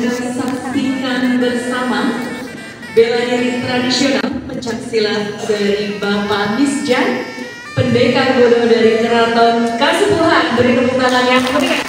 kita saksikan bersama bela diri tradisional pencak silat dari Bapak Misjan, pendekar bodoh dari Keraton Kasubuhan. Beri tepuk tangan yang meriah.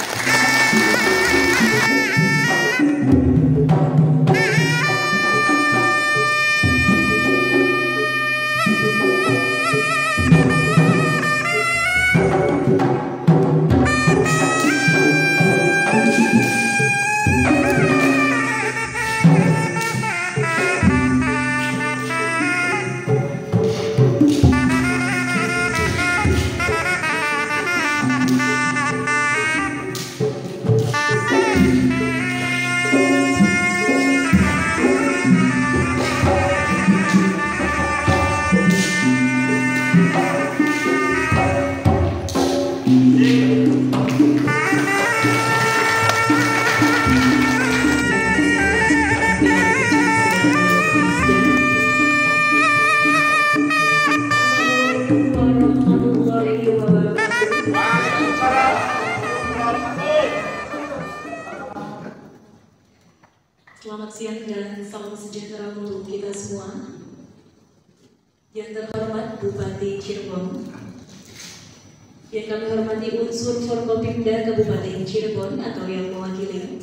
Selamat siang dan salam sejahtera untuk kita semua. Yang terhormat Bupati Cirebon, yang kami hormati unsur Forkopimda Kabupaten Cirebon atau yang mewakili,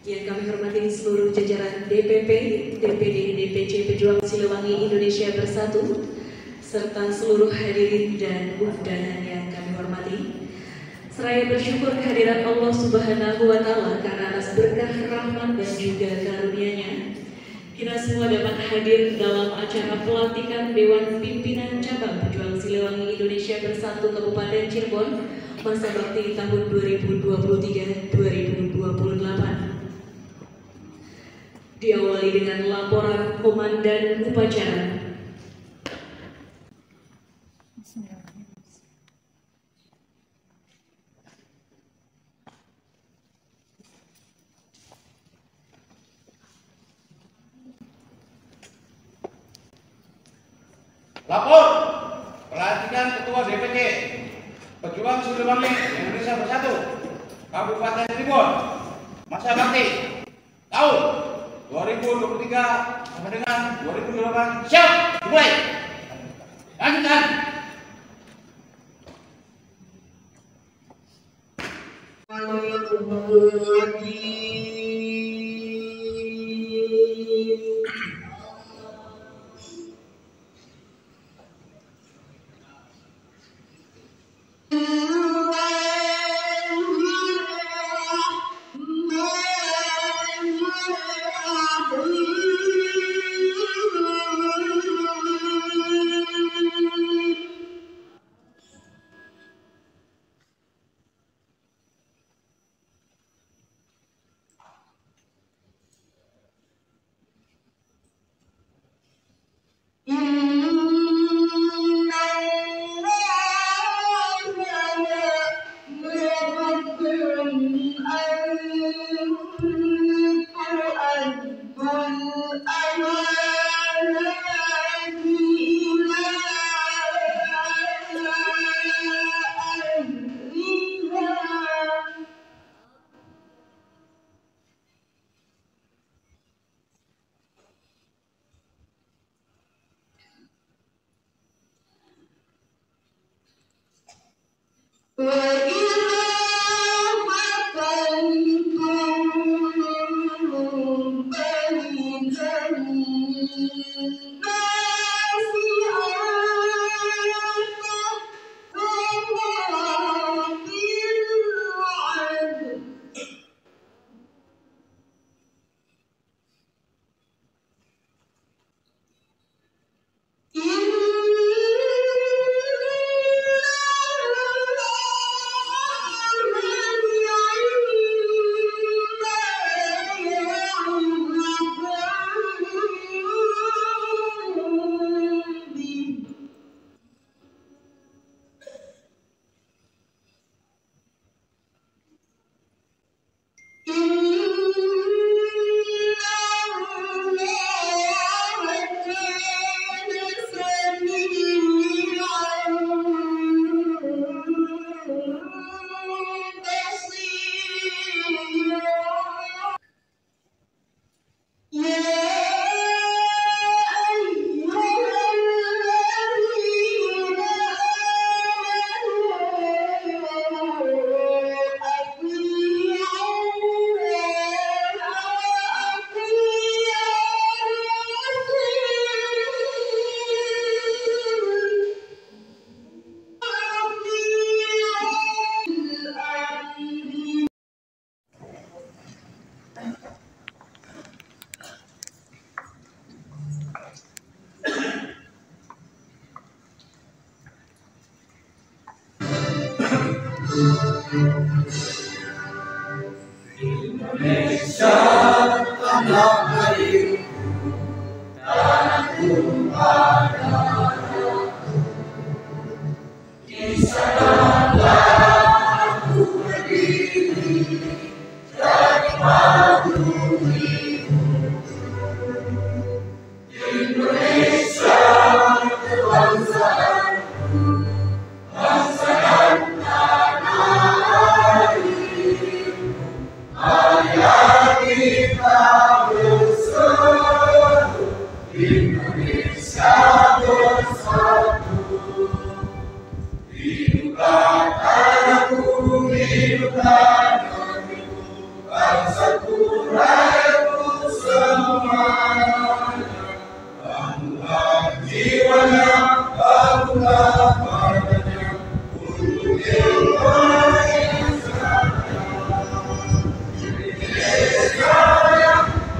yang kami hormati seluruh jajaran DPP, DPD, DPC Pejuang Siliwangi Indonesia Bersatu, serta seluruh hadirin dan undangan yang kami hormati. Seraya bersyukur kehadiran Allah Subhanahu wa Ta'ala karena atas berkah rahmat dan juga karunia-Nya, kita semua dapat hadir dalam acara pelantikan Dewan Pimpinan Cabang Pejuang Siliwangi Indonesia Bersatu Kabupaten Cirebon masa bakti tahun 2023-2028. Diawali dengan laporan Komandan Upacara. Lapor pelantikan Ketua DPC Pejuang Siliwangi Indonesia Bersatu Kabupaten Cirebon masa bakti tahun 2023 sampai dengan 2028. Siap, dimulai. Lanjutkan. Indonesia tanah air, tanah tumpah darah. Di sanalah aku berdiri, jadi maklumi. Indonesia kebangsaanku, bangsa dan tanah air. Ayo kita bersatu, Indonesia bersatu. Hiduplah tanahku, hiduplah negeriku, bangsaku, rakyatku semuanya. Bangunlah jiwanya, bangunlah badannya, untuk Indonesia.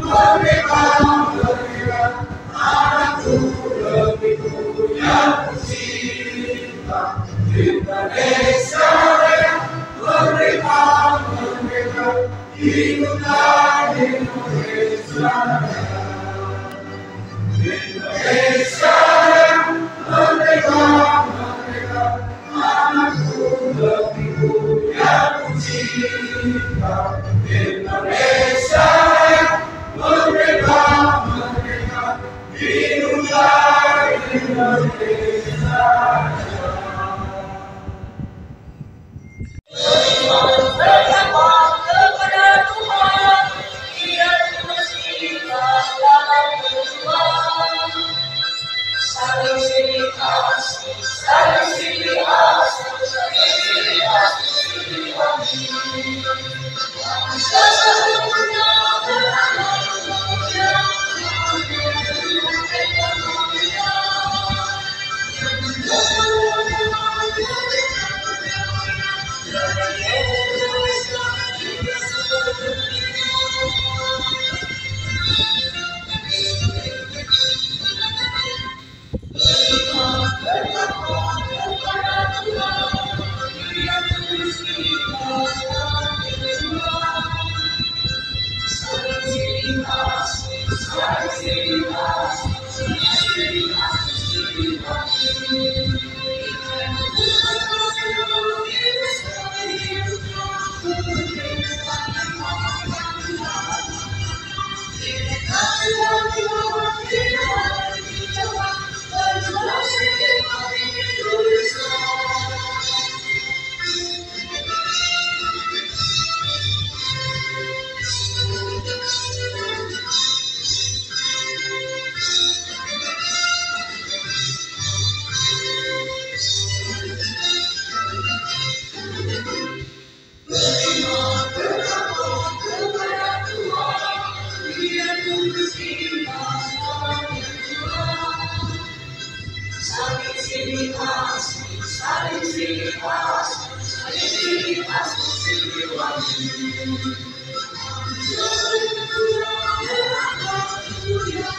Merdeka, merdeka, anakku, negeriku yang kucinta. Indonesia Raya, merdeka, merdeka, hiduplah Indonesia Raya. Indonesia Raya, merdeka, merdeka, anakku, negeriku yang kucinta. Indonesia Raya, merdeka, merdeka, hiduplah Indonesia Raya. Bertakwa kepada Tuhan, Dia terus kita dalam berjuang. Saling silih kasih, saling silih asuh, saling silih kasih, silih kasih. Sesungguhnya beramal mulia,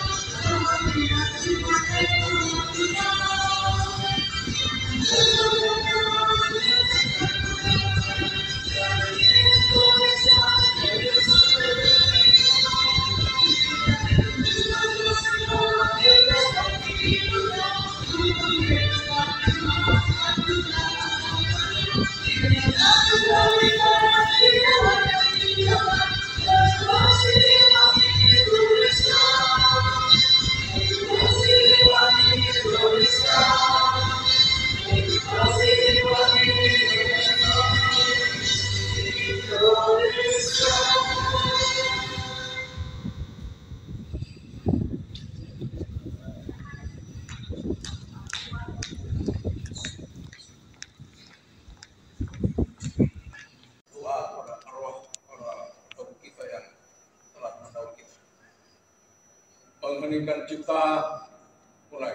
mengheningkan cipta mulai.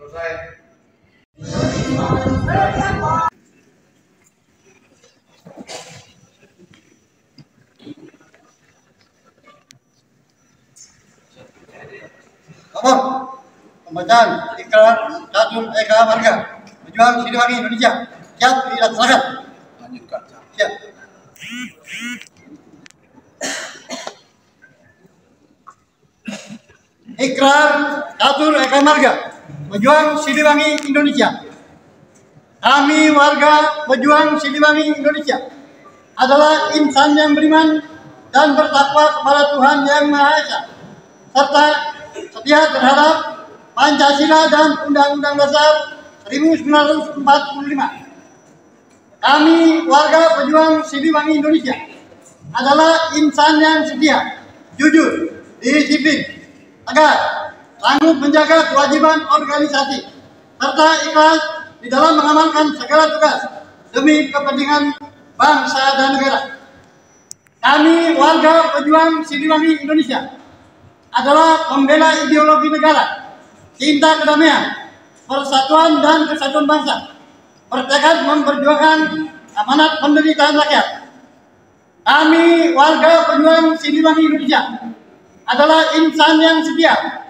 Selesai. Nomor pembacaan ikrar Catur Eka Marga Pejuang Siliwangi Indonesia. Siap dilaksanakan. Lanjutkan. Siap. Ikrar Catur Eka Marga Pejuang Siliwangi Indonesia. Kami warga Pejuang Siliwangi Indonesia adalah insan yang beriman dan bertakwa kepada Tuhan Yang Maha Esa, serta setia terhadap Pancasila dan Undang-Undang Dasar 1945. Kami warga Pejuang Siliwangi Indonesia adalah insan yang setia, jujur, disiplin, tegar, sanggup menjaga kewajiban organisasi, serta ikhlas di dalam mengamalkan segala tugas demi kepentingan bangsa dan negara. Kami warga Pejuang Siliwangi Indonesia adalah pembela ideologi negara, cinta kedamaian, persatuan dan kesatuan bangsa, bertekad memperjuangkan amanat penderitaan rakyat. Kami warga Pejuang Siliwangi Indonesia adalah insan yang setia,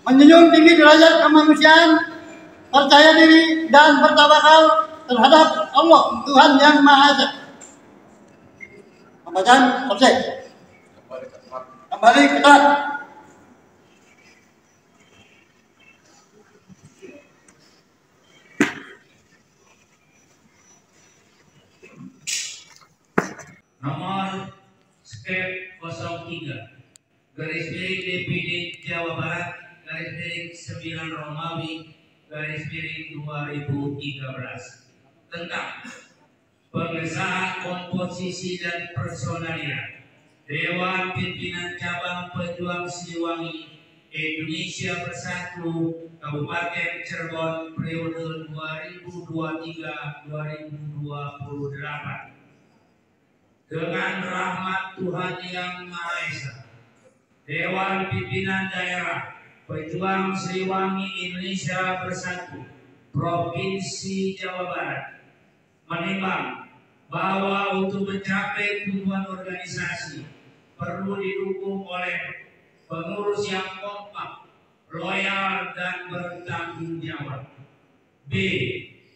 menjunjung tinggi derajat kemanusiaan, percaya diri dan bertawakal terhadap Allah Tuhan Yang Maha Esa. Pembacaan selesai. Kembali ke tempat. Nomor skep 03 garis miring DPD Jawa Barat garis miring 9 Romawi garis miring 2013 tentang pengesahan komposisi dan personalia Dewan Pimpinan Cabang Pejuang Siliwangi Indonesia Bersatu Kabupaten Cirebon periode 2023-2028 dengan rahmat Tuhan Yang Maha Esa. Dewan Pimpinan Daerah Pejuang Siliwangi Indonesia Bersatu Provinsi Jawa Barat menimbang bahwa untuk mencapai tujuan organisasi perlu didukung oleh pengurus yang kompak, loyal dan bertanggung jawab. B.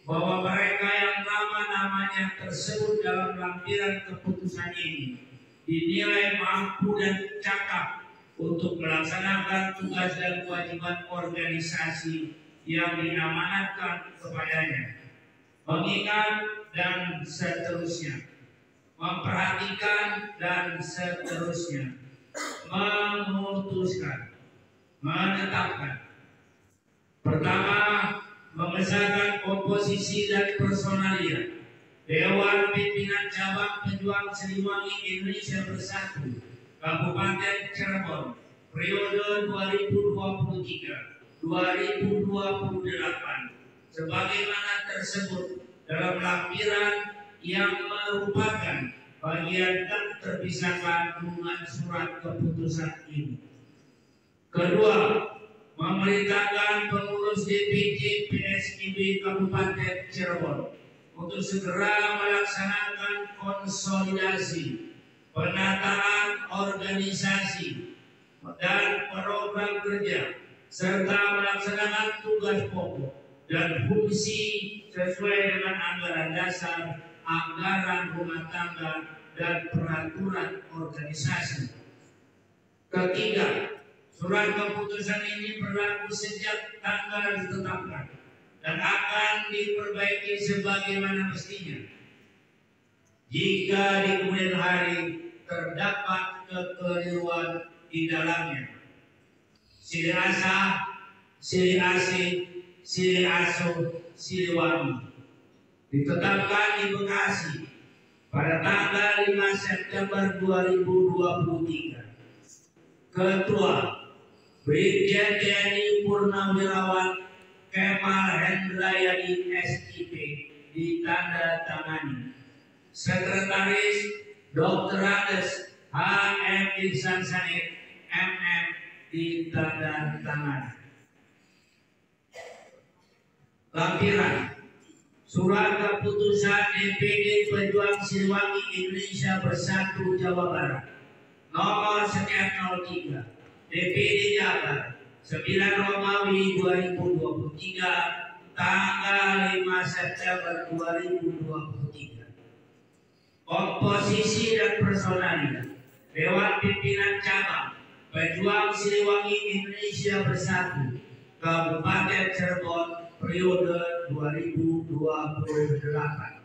Bahwa mereka yang nama-namanya tersebut dalam lampiran keputusan ini dinilai mampu dan cakap untuk melaksanakan tugas dan kewajiban organisasi yang diamanatkan kepadanya, mengingat dan seterusnya, memperhatikan dan seterusnya, memutuskan, menetapkan. Pertama, mengesahkan komposisi dan personalia Dewan Pimpinan Cabang Pejuang Siliwangi Indonesia Bersatu Kabupaten Cirebon periode 2023-2028 sebagaimana tersebut dalam lampiran yang merupakan bagian tak terpisahkan dengan surat keputusan ini. Kedua, memerintahkan pengurus DPD PSIB Kabupaten Cirebon untuk segera melaksanakan konsolidasi, penataan organisasi dan program kerja serta melaksanakan tugas pokok dan fungsi sesuai dengan anggaran dasar, anggaran rumah tangga dan peraturan organisasi. Ketiga, surat keputusan ini berlaku sejak tanggal ditetapkan dan akan diperbaiki sebagaimana mestinya. Jika di kemudian hari terdapat kekeliruan di dalamnya, Sili Asa, Sili Asi, Sili Aso, Siliwangi ditetapkan di Bekasi pada tanggal 5 September 2023. Ketua Brigjen TNI Purnawirawan Kemal Hendrayadi SIP ditandatangani. Sekretaris Dr. Andes H.M. Ihsan Sanid MM ditandatangani. Lampiran Surat Keputusan DPD Pejuang Siliwangi Indonesia Bersatu Jawa Barat nomor sekian 03 DPD Jabar 9 Romawi 2023 tanggal 5 September 2023. Komposisi dan personalia Dewan Pimpinan Cabang Pejuang Siliwangi Indonesia Bersatu Kabupaten Cirebon periode 2028.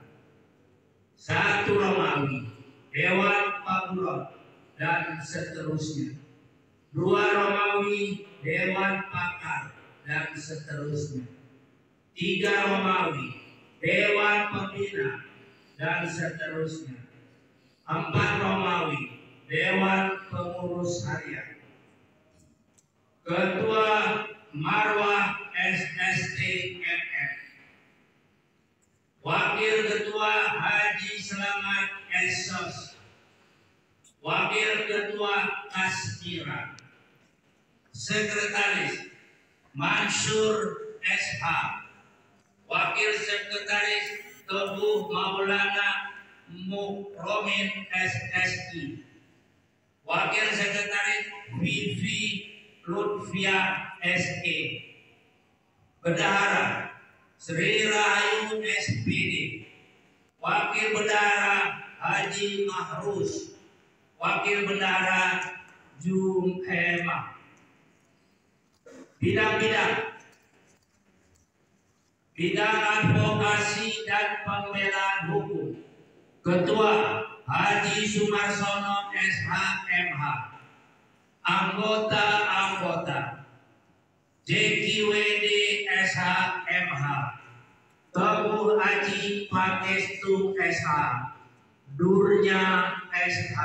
1 Romawi Dewan Paguron dan seterusnya. 2 Romawi Dewan Pakar dan seterusnya. 3 Romawi Dewan Pembina dan seterusnya. 4 Romawi Dewan Pengurus Harian. Ketua Marwah SSTMM. Wakil Ketua Haji Selamat Esos. Wakil Ketua Kasmira. Sekretaris Mansur SH. Wakil Sekretaris Teguh Maulana Mukromin SSI. Wakil Sekretaris Vivi Lutfia SE. Bendahara Sri Rahayu SPD. Wakil Bendahara Haji Mahrus. Wakil Bendahara Jumhema. Bidang-bidang advokasi dan pembelaan hukum. Ketua Haji Sumarsono SHMH. Anggota JQWD SHMH. Teguh Haji Pangestu SH. Durnya SH.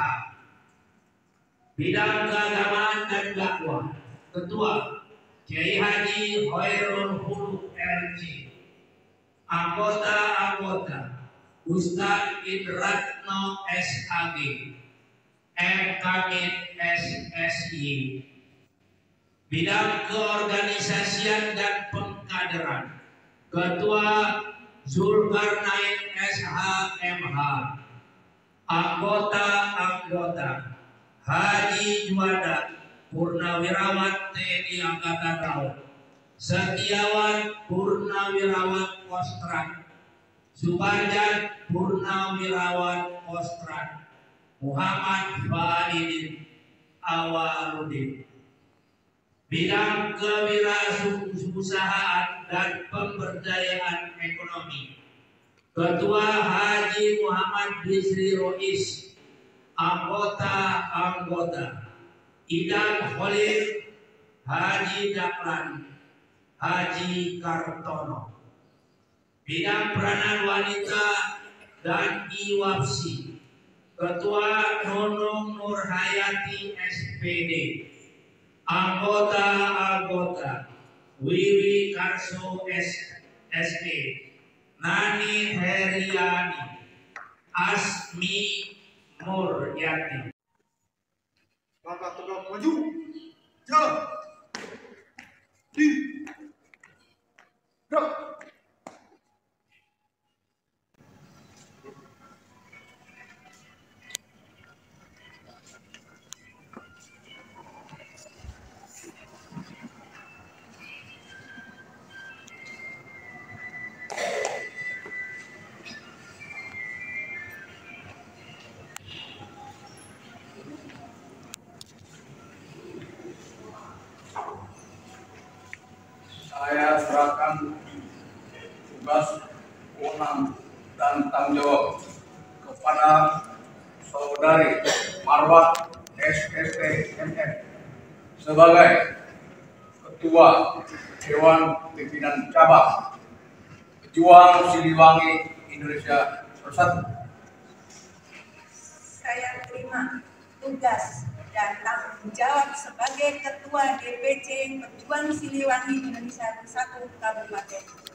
Bidang keagamaan dan dakwah. Ketua Kiai Haji Hoirul Hulu LC. Anggota Ustadz Idratno SAG. MKM SSY. Bidang keorganisasian dan pengkaderan. Ketua Zulkarnain SHMH. Anggota Haji Juanda Purnawirawan TNI Angkatan Laut. Setiawan Purnawirawan Kostrat. Subarjan Purnawirawan Kostrat. Muhammad Faidin Awaludin. Bidang kewirausahaan dan pemberdayaan ekonomi. Ketua Haji Muhammad Bisri Rois. Anggota Idam Khalid Haji Daklan Haji Kartono. Bidang peranan wanita dan IWAPSI. Ketua Nunung Nurhayati SPD. Anggota Wiwi Karso SE. Nani Heriani. Asmi Muryati. Langkah tegak maju. Jalan. Di. Gerak. Saya serahkan tugas, wewenang, dan tanggung jawab kepada Saudari Marwah SSTMM sebagai Ketua Dewan Pimpinan Cabang Pejuang Siliwangi Indonesia Bersatu. Saya terima tugas dan tanggung jawab sebagai Ketua DPC Pejuang Siliwangi Indonesia Bersatu Kabupaten.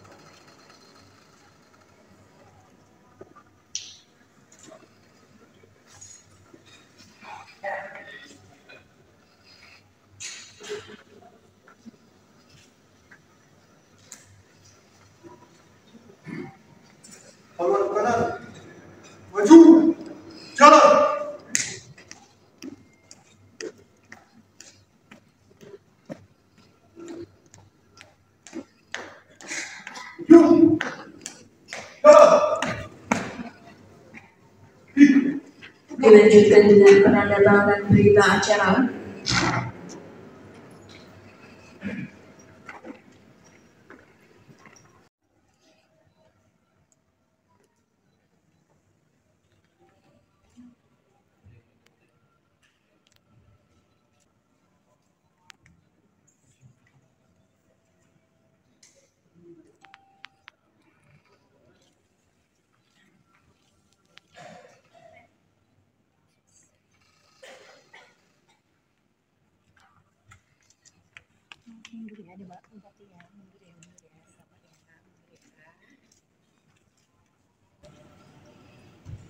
Dilanjutkan dengan penandatanganan berita acara.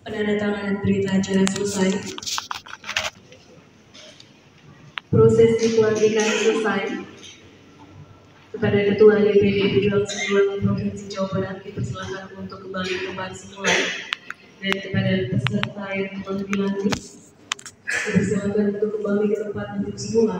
Penandatanganan berita acara selesai. Prosesi pelantikan selesai. Kepada Ketua DPD Perjuangan Siliwangi Provinsi Jawa Barat dipersilakan untuk kembali ke tempat semula, dan kepada peserta yang telah dilantik dipersilakan untuk kembali ke tempat duduk semula.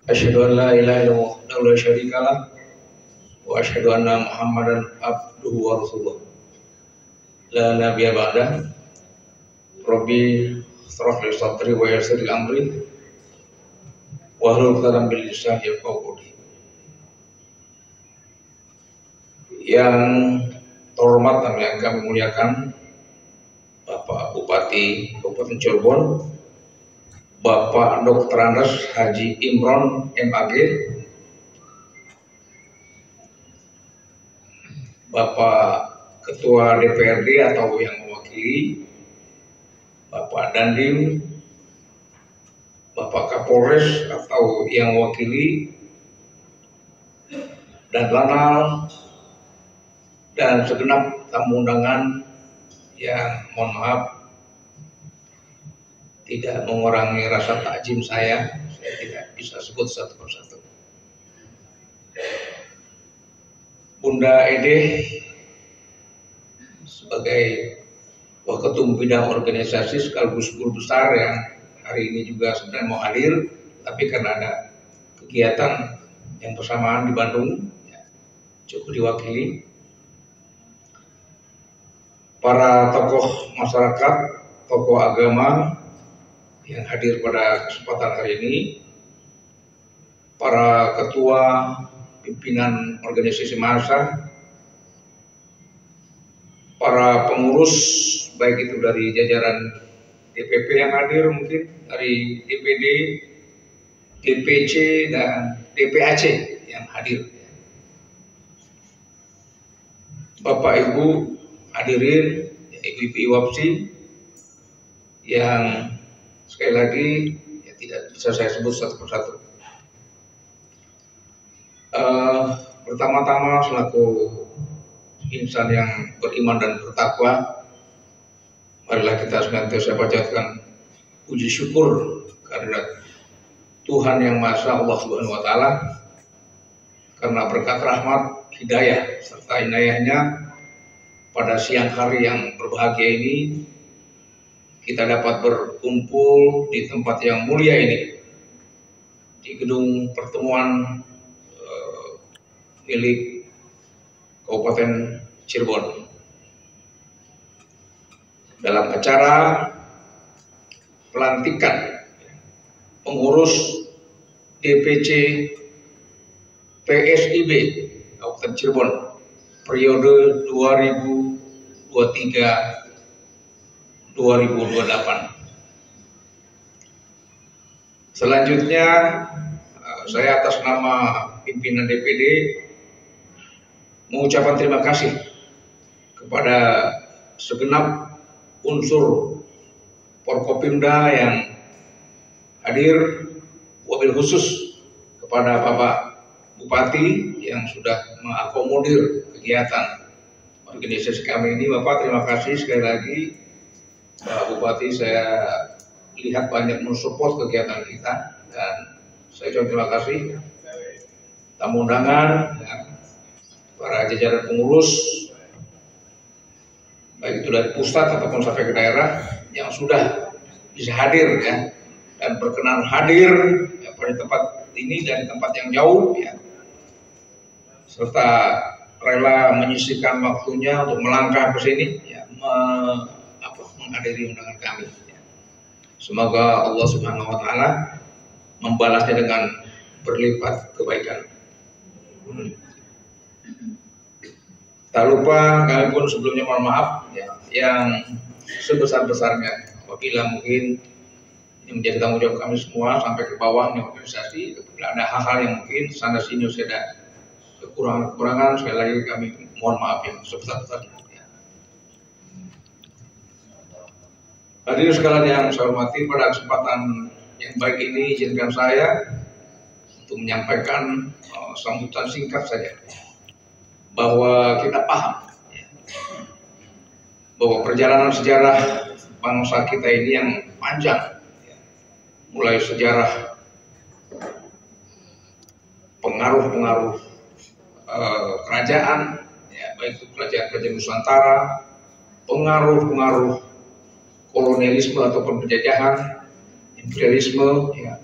Asyhadu an la ilaha illallah wahdahu la syarika lah wa asyhadu anna Muhammadan abduhu wa rasuluh la nabiyya ba'dah. Rabbi shrah li sadri wa yassir li amri wahlul 'uqdatam min lisani yafqahu qawli. Yang terhormat dan yang kami muliakan Bapak Bupati Kabupaten Cirebon, Bapak Dr. Andes Haji Imron MAG, Bapak Ketua DPRD atau yang mewakili, Bapak Dandim, Bapak Kapolres atau yang mewakili, dan Lanal, dan segenap tamu undangan yang mohon maaf tidak mengurangi rasa takjim saya tidak bisa sebut satu persatu. Bunda Ede sebagai Waketum Bidang Organisasi sekaligus guru besar yang hari ini juga sedang mau hadir, tapi karena ada kegiatan yang bersamaan di Bandung, ya, cukup diwakili. Para tokoh masyarakat, tokoh agama yang hadir pada kesempatan hari ini, para ketua pimpinan organisasi massa, para pengurus baik itu dari jajaran DPP yang hadir, mungkin dari DPD, DPC dan DPAC yang hadir, Bapak Ibu hadirin, Ibu-ibu IWAPSI yang sekali lagi ya, tidak bisa saya sebut satu persatu. Pertama-tama selaku insan yang beriman dan bertakwa, marilah kita senantiasa panjatkan puji syukur kehadirat Tuhan Yang Maha Esa, Allah Subhanahu wa Ta'ala, karena berkat rahmat, hidayah serta inayahnya pada siang hari yang berbahagia ini kita dapat berkumpul di tempat yang mulia ini, di gedung pertemuan milik Kabupaten Cirebon, dalam acara pelantikan pengurus DPC PSIB Kabupaten Cirebon periode 2023-2028. Selanjutnya saya atas nama pimpinan DPD mengucapkan terima kasih kepada segenap unsur Forkopimda yang hadir, wabil khusus kepada Bapak Bupati yang sudah mengakomodir kegiatan organisasi kami ini. Bapak, terima kasih sekali lagi. Pak Bupati, saya lihat banyak mensupport kegiatan kita dan saya ucapkan terima kasih. tamu undangan, ya, para jajaran pengurus, baik itu dari pusat ataupun sampai ke daerah yang sudah bisa hadir ya, dan berkenan hadir ya, pada tempat ini dari tempat yang jauh ya, serta rela menyisihkan waktunya untuk melangkah ke sini ya, menghadiri undangan kami. Ya. Semoga Allah Subhanahu wa taala membalasnya dengan berlipat kebaikan. Tak lupa kami pun sebelumnya mohon maaf ya, yang sebesar-besarnya apabila mungkin ini menjadi tanggung jawab kami semua sampai ke bawahnya organisasi, apabila ada hal-hal yang mungkin sana sini sudah ada kekurangan, sekali lagi kami mohon maaf yang sebesar-besarnya. Ya. Hadirin sekalian yang saya hormati, pada kesempatan yang baik ini izinkan saya untuk menyampaikan sambutan singkat saja, bahwa kita paham ya, bahwa perjalanan sejarah bangsa kita ini yang panjang ya, mulai sejarah pengaruh-pengaruh kerajaan ya, baik itu kerajaan Nusantara, pengaruh-pengaruh kolonialisme ataupun penjajahan, imperialisme ya,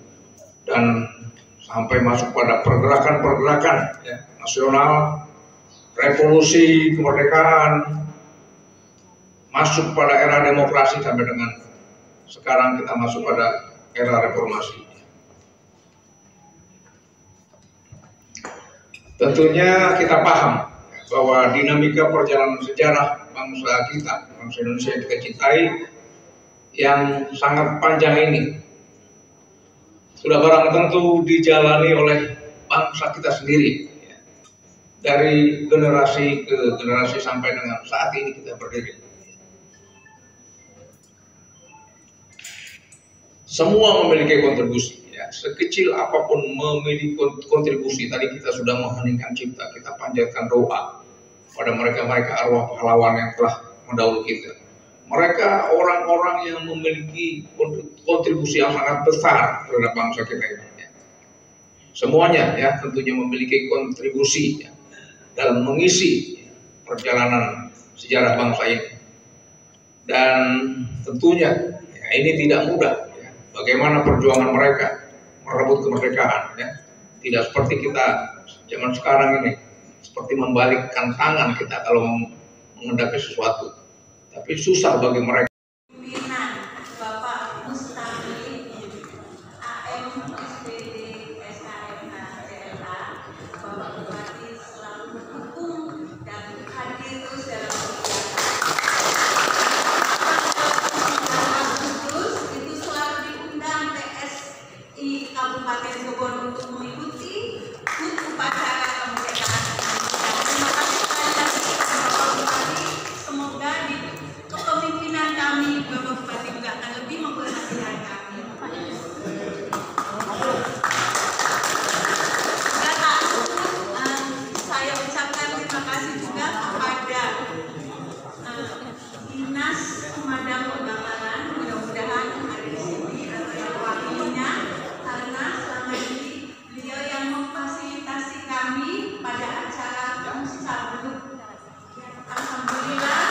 dan sampai masuk pada pergerakan-pergerakan ya, nasional, revolusi kemerdekaan, masuk pada era demokrasi sampai dengan sekarang kita masuk pada era reformasi. Tentunya kita paham bahwa dinamika perjalanan sejarah bangsa kita, bangsa Indonesia yang kita cintai, yang sangat panjang ini sudah barang tentu dijalani oleh bangsa kita sendiri ya. Dari generasi ke generasi sampai dengan saat ini kita berdiri. Semua memiliki kontribusi ya. Sekecil apapun memiliki kontribusi. Tadi kita sudah mengheningkan cipta, kita panjatkan doa pada mereka-mereka arwah pahlawan yang telah mendahului kita. Mereka orang-orang yang memiliki kontribusi yang sangat besar terhadap bangsa kita ini. Semuanya ya tentunya memiliki kontribusi ya, dalam mengisi perjalanan sejarah bangsa ini. Dan tentunya ya, ini tidak mudah. Ya. Bagaimana perjuangan mereka merebut kemerdekaan. Ya. Tidak seperti kita zaman sekarang ini, seperti membalikkan tangan kita kalau menghadapi sesuatu. Tapi susah bagi mereka. Pimpinan Bapak Mustaqim AM SPD SKMH CLA, Bapak Bupati selalu mendukung dan hadir terus dalam kegiatan. Terus itu selalu diundang PSI Kabupaten Bogor untuk mengikuti upacara kemerdekaan. Terima kasih sekali lagi Bapak Bupati. Semoga di kepemimpinan kami Bapak Bupati juga akan lebih memperhatikan kami. Dan saya ucapkan terima kasih juga kepada Dinas Pemadam Kebakaran, mudah-mudahan ada di sini atau yang wakilnya, karena selama ini beliau yang memfasilitasi kami pada acara musyawarah. Alhamdulillah.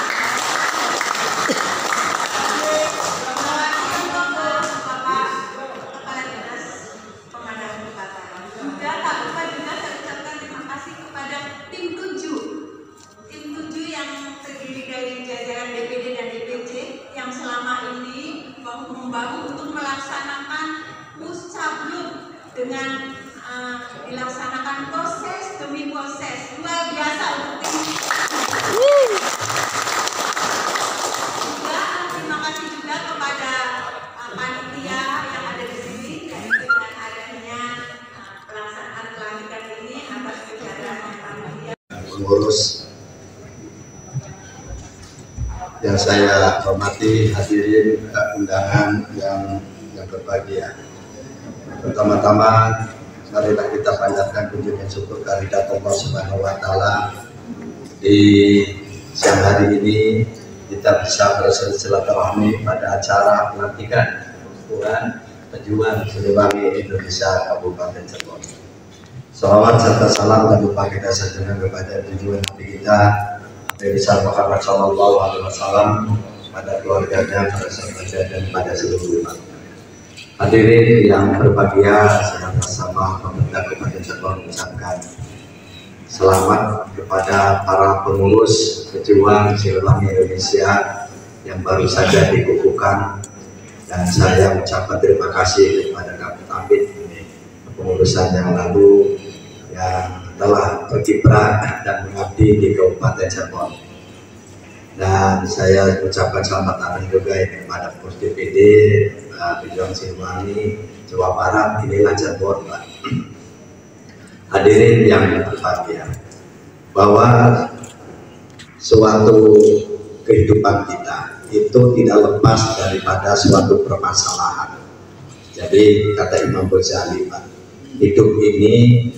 Membahu untuk melaksanakan musyawarah dengan dilaksanakan proses demi proses luar biasa untuk tim. Juga terima kasih juga kepada panitia yang ada di sini dengan adanya pelaksanaan pelantikan ini atas kegiatan panitia. Pengurus yang saya hormati, hadirin undangan yang berbahagia. Pertama-tama, marilah kita panjatkan puji dan syukur kehadirat Allah Subhanahu wa taala. Di siang hari ini kita bisa bersilaturahmi pada acara pelantikan Kumpulan Pejuang Siliwangi Indonesia Kabupaten Cirebon. Salawat serta salam dan lupa kita sajikan kepada tujuan Nabi kita Nabi besar Muhammad Sallallahu Alaihi Wasallam, pada keluarganya, pada sahabatnya dan pada seluruh umat. Hadirin yang berbahagia, sama-sama pemerintah Kabupaten Cirebon mengucapkan selamat kepada para pengurus pejuang Siliwangi Indonesia yang baru saja dikukuhkan, dan saya mengucapkan terima kasih kepada Kapten Abid pengurusan yang lalu yang telah berkiprah dan mengabdi di Kabupaten Cirebon. Dan saya ucapkan selamat datang juga kepada pengurus DPD pejuang Siliwangi Jawa Barat, inilah Cirebon, Pak. Hadirin yang berbahagia, bahwa suatu kehidupan kita itu tidak lepas daripada suatu permasalahan. Jadi kata Imam Ghazali, Pak, hidup ini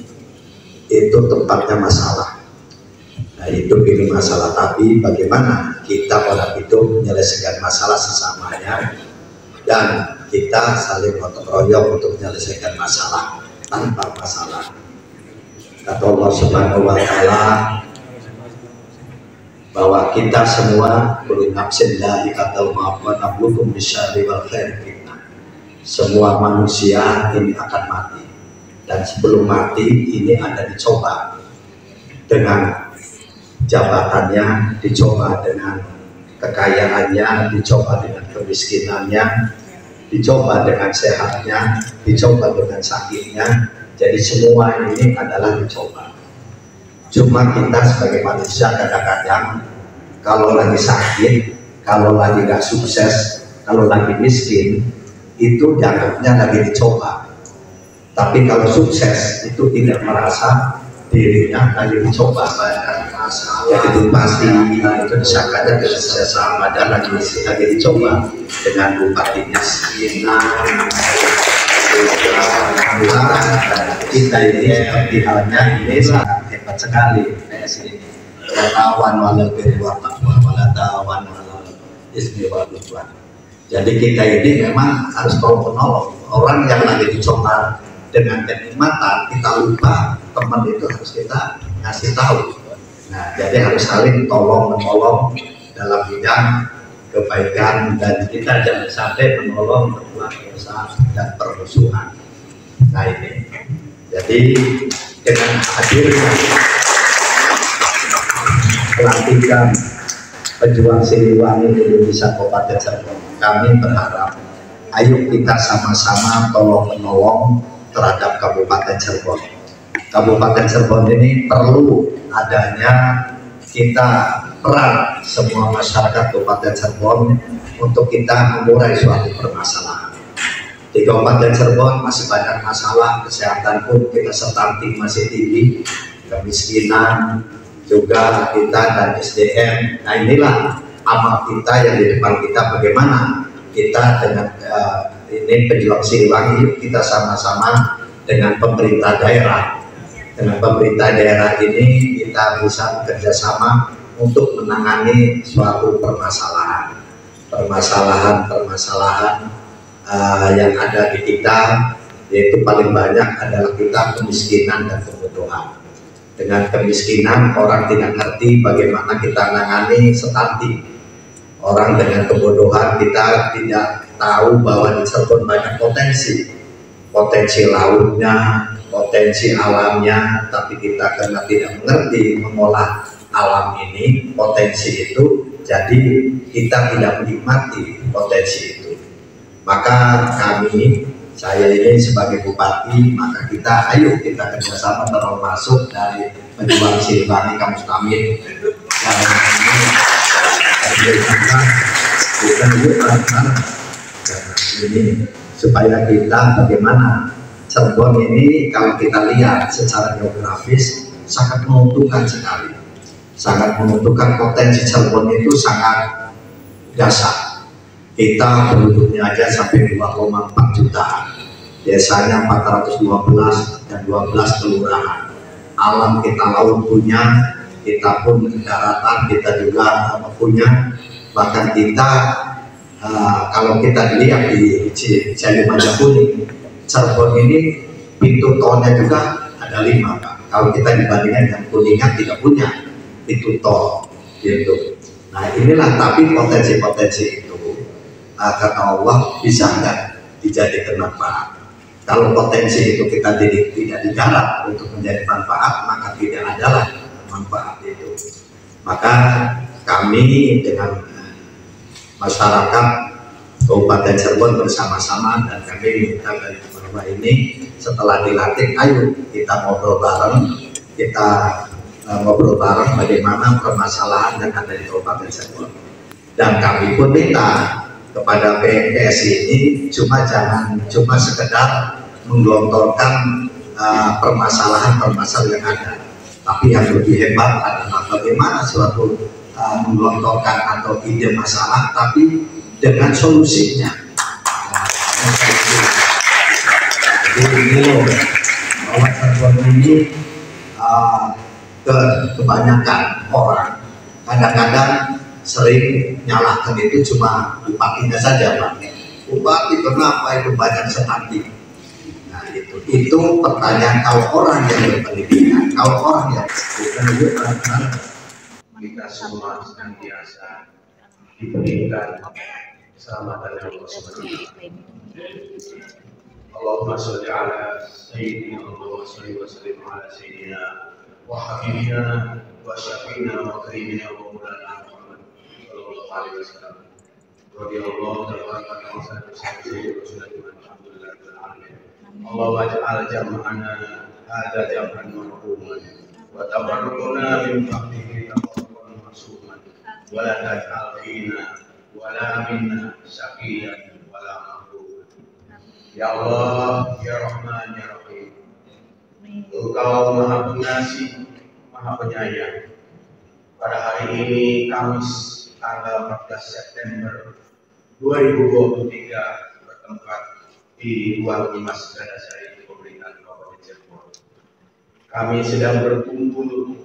itu tempatnya masalah. Nah, hidup ini masalah, tapi bagaimana kita orang hidup menyelesaikan masalah sesamanya dan kita saling gotong royong untuk menyelesaikan masalah tanpa masalah. Kata Allah Subhanahu wa Ta'ala bahwa kita semua kullu nafsin dha'iqatul maut wa nabluukum bisyarri wal khairi fitnah. Semua manusia ini akan mati, dan sebelum mati ini ada dicoba dengan jabatannya, dicoba dengan kekayaannya, dicoba dengan kemiskinannya, dicoba dengan sehatnya, dicoba dengan sakitnya. Jadi semua ini adalah dicoba. Cuma kita sebagai manusia kadang-kadang kalau lagi sakit, kalau lagi gak sukses, kalau lagi miskin, itu dianggapnya lagi dicoba. Tapi kalau sukses itu tidak merasa dirinya lagi dicoba. Jadi itu pasti itu disangkanya kesuksesan, padahal lagi dicoba dengan bupati miskin. Kita ini seperti halnya ini sangat hebat sekali PS ini. Tawan walau berbuat tawan walau ismi walau. Jadi kita ini memang harus tolong menolong orang yang lagi dicoba dengan kenikmatan. Kita lupa teman itu harus kita ngasih tahu. Nah, jadi harus saling tolong menolong dalam bidang kebaikan, dan kita jangan sampai menolong berbuat dosa dan permusuhan. Nah ini, jadi dengan hadirnya pelantikan pejuang Siliwangi Indonesia Kabupaten Cirebon, kami berharap ayo kita sama-sama tolong menolong terhadap Kabupaten Cirebon. Kabupaten Cirebon ini perlu adanya kita peran semua masyarakat Kabupaten Cirebon untuk kita mengurai suatu permasalahan. Di Kabupaten Cirebon masih banyak masalah, kesehatan pun kita stunting masih tinggi, kemiskinan juga kita, dan SDM. Nah inilah amal kita yang di depan kita, bagaimana kita dengan ini pejuang Siliwangi, kita sama-sama dengan pemerintah daerah. Dengan pemerintah daerah ini kita bisa bekerjasama untuk menangani suatu permasalahan yang ada di kita, yaitu paling banyak adalah kita kemiskinan dan kebodohan. Dengan kemiskinan orang tidak ngerti bagaimana kita menangani stunting. Orang dengan kebodohan kita tidak tahu bahwa di Cirebon banyak potensi lautnya, potensi alamnya, tapi kita karena tidak mengerti mengolah alam ini, potensi itu, jadi kita tidak menikmati potensi itu. Maka kami, saya ini sebagai bupati, maka kita ayo kita kerjasama, termasuk dari pejuang Siliwangi Kamus Tamit dan kita ini supaya kita bagaimana Cirebon ini kalau kita lihat secara geografis sangat menguntungkan sekali, sangat menguntungkan. Potensi Cirebon itu sangat dasar. Kita penduduknya aja sampai 2,4 juta, desanya 412 dan 12 kelurahan. Alam kita laut punya, kita pun daratan kita juga punya. Bahkan kita kalau kita lihat di Cilemajang Kuning, Cirebon ini pintu tolnya juga ada ada 5 Pak. Kalau kita dibandingkan dengan Kuningan tidak punya itu tol gitu. Nah inilah tapi potensi-potensi itu kata Allah bisa nggak dijadikan manfaat. Kalau potensi itu kita tidak digarap untuk menjadi manfaat, maka tidak adalah manfaat itu. Maka kami dengan masyarakat Kabupaten Cirebon bersama-sama dan kami minta dari beberapa ini setelah dilatih, ayo kita ngobrol bareng, bagaimana permasalahan yang ada di Kabupaten Cirebon. Dan kami pun minta kepada PNPSI ini jangan cuma sekedar menggelontorkan permasalahan-permasalahan yang ada, tapi yang lebih hebat adalah bagaimana suatu menggelontorkan atau ide masalah tapi dengan solusinya. Jadi ini loh, bahwa Cirebon ini kebanyakan orang kadang-kadang sering nyalahkan itu cuma bupatinya saja Pak. Bupati kenapa itu banyak senanti? Nah itu pertanyaan kalau orang yang berpendidikan, kalau orang yang kita semua senantiasa diberikan keselamatan yang Allah SWT. Allahumma sholli ala sayyidina Allahumma sholli wa sallim ala sayyidina wa habibina wa syafiina wa karimina wa maulana Muhammad sallallahu alaihi wasallam. Radhiyallahu ta'ala anhu sayyidina Rasulullah alhamdulillahil alamin. Allahumma ij'al jam'ana hadza jam'an marhuman wa tabarrukuna min ba'dihi tabarrukan ma'suman wa la taj'al fina wa la minna syaqiyan wa la mahruman. Ya Allah, ya Rahman, ya Rahim, Engkau Maha Pengasih, Maha Penyayang. Pada hari ini, Kamis, tanggal 14 September 2023, bertempat di Ruang Dimas Gandasari Pemerintahan Kabupaten Cirebon. Kami sedang berkumpul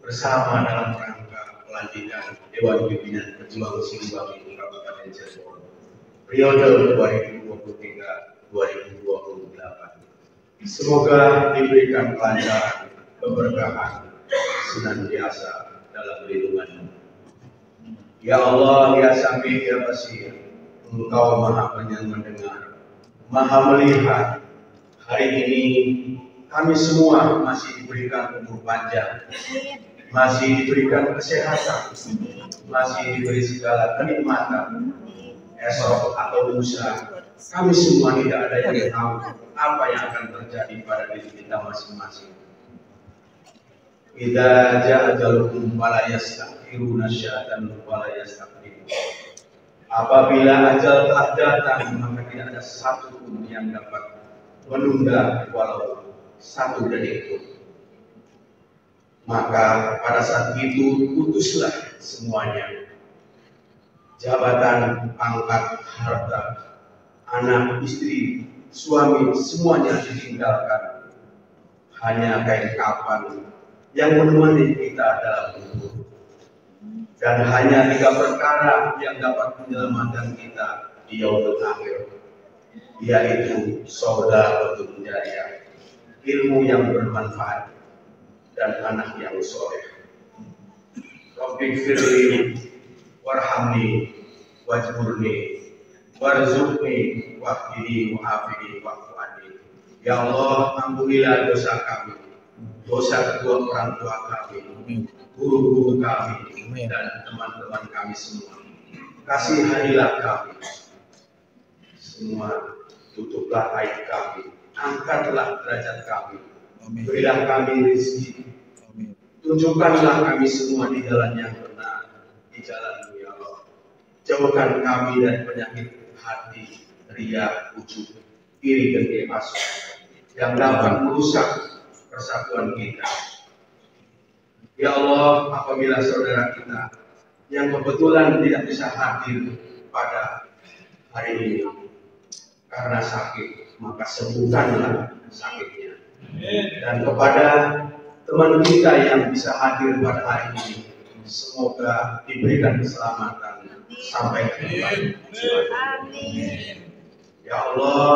bersama dalam rangka pelantikan Dewan Pimpinan Pejuang Siliwangi Kabupaten Cirebon periode 2023-2028. Semoga diberikan kelancaran, keberkahan senantiasa dalam lindungan. Ya Allah, ya Sami, ya Basir, Engkau Maha mendengar, Maha melihat. Hari ini kami semua masih diberikan umur panjang, masih diberikan kesehatan, masih diberi segala kenikmatan. Esok atau lusa, kami semua tidak ada yang tahu apa yang akan terjadi pada diri kita masing-masing. Idza ja'a ajaluhum fala yastakhiruna sya'atan wa la yastaqdimun. Apabila ajal telah datang, maka tidak ada satu pun yang dapat menunda walau satu detik pun. Maka pada saat itu putuslah semuanya. Jabatan, pangkat, harta, anak, istri, suami, semuanya ditinggalkan. Hanya kain kafan yang menemani kita dalam hidup. Dan hanya 3 perkara yang dapat menyelamatkan kita di yaumul akhir, yaitu shadaqatul jariyah, ilmu yang bermanfaat, dan anak yang soleh. Rabbi firli warhamni wajburni warzuqni wahdini wa'afini wa'fu'ani. Ya Allah, ampunilah dosa kami, dosa kedua orang tua kami, guru-guru kami, dan teman-teman kami semua. Kasihanilah kami semua, tutuplah aib kami, angkatlah derajat kami, berilah kami rezeki, tunjukkanlah kami semua di jalan yang benar, di jalan-Mu ya Allah. Jauhkan kami dari penyakit hati, riya, ujub, iri dengki hasad yang dapat merusak persatuan kita. Ya Allah, apabila saudara kita yang kebetulan tidak bisa hadir pada hari ini karena sakit, maka sembuhkanlah sakitnya. Dan kepada teman kita yang bisa hadir pada hari ini, semoga diberikan keselamatan sampai ke tujuan. Ya Allah,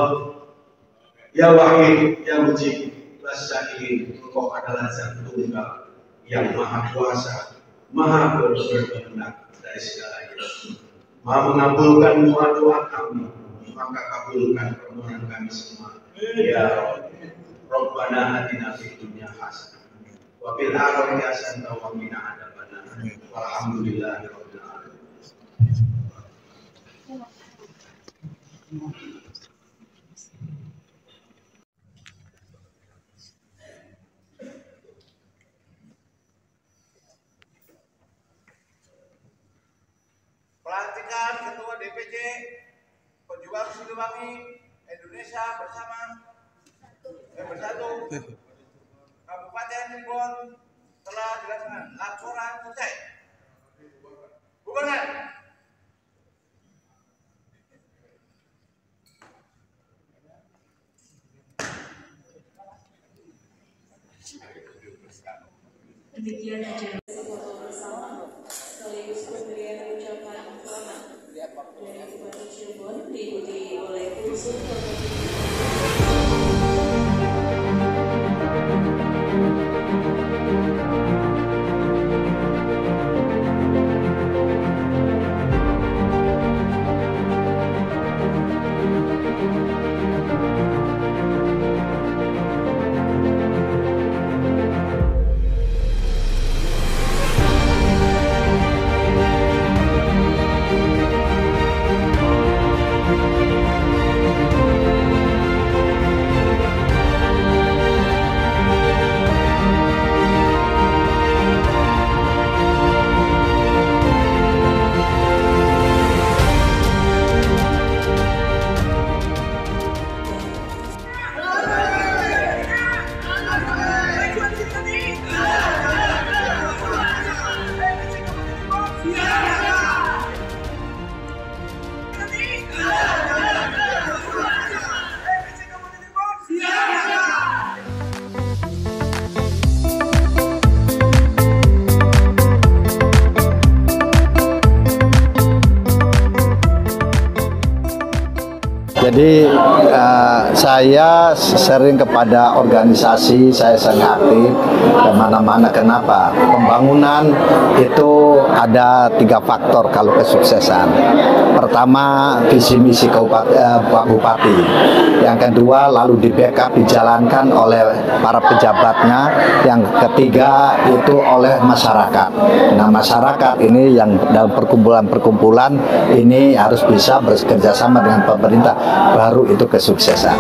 Ya Wahid, Ya Mujib, Bahwasanya Allah adalah Zat Tunggal yang Maha Kuasa, Maha Berkehendak dari segalanya. Maha mengabulkan doa-doa kami, maka kabulkan permohonan kami semua. Ya Rabbana atina fid dunya hasanah wa fil akhirati hasanah wa qina adzabannar. Walhamdulillahirabbil alamin. Pelantikan Ketua DPC Pejuang Siliwangi Indonesia Bersatu Kabupaten Cirebon telah dilaksanakan. Laporan selesai. Bubaran. Demikian acara foto bersama sekaligus pemberian ucapan selamat dari Bupati Cirebon diikuti oleh unsur Jadi saya sering kepada organisasi, saya sering aktif kemana-mana. Kenapa? Pembangunan itu ada 3 faktor kalau kesuksesan. Pertama, visi misi Pak Bupati. Yang kedua, lalu di backup dijalankan oleh para pejabatnya. Yang ketiga itu oleh masyarakat. Nah, masyarakat ini yang dalam perkumpulan-perkumpulan ini harus bisa bekerja sama dengan pemerintah, baru itu kesuksesan.